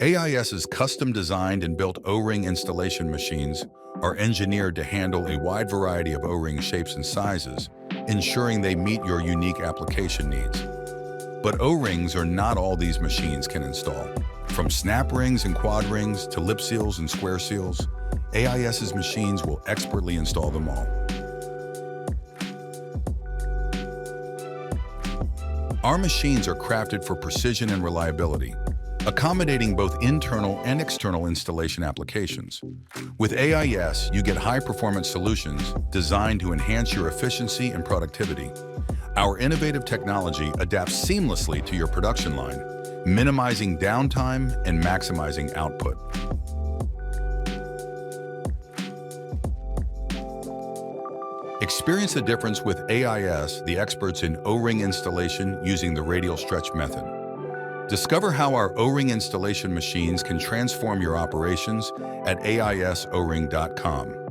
AIS's custom-designed and built O-ring installation machines are engineered to handle a wide variety of O-ring shapes and sizes, ensuring they meet your unique application needs. But O-rings are not all these machines can install. From snap rings and quad rings to lip seals and square seals, AIS's machines will expertly install them all. Our machines are crafted for precision and reliability, accommodating both internal and external installation applications. With AIS, you get high-performance solutions designed to enhance your efficiency and productivity. Our innovative technology adapts seamlessly to your production line, minimizing downtime and maximizing output. Experience the difference with AIS, the experts in O-ring installation using the radial stretch method. Discover how our O-ring installation machines can transform your operations at AISOring.com.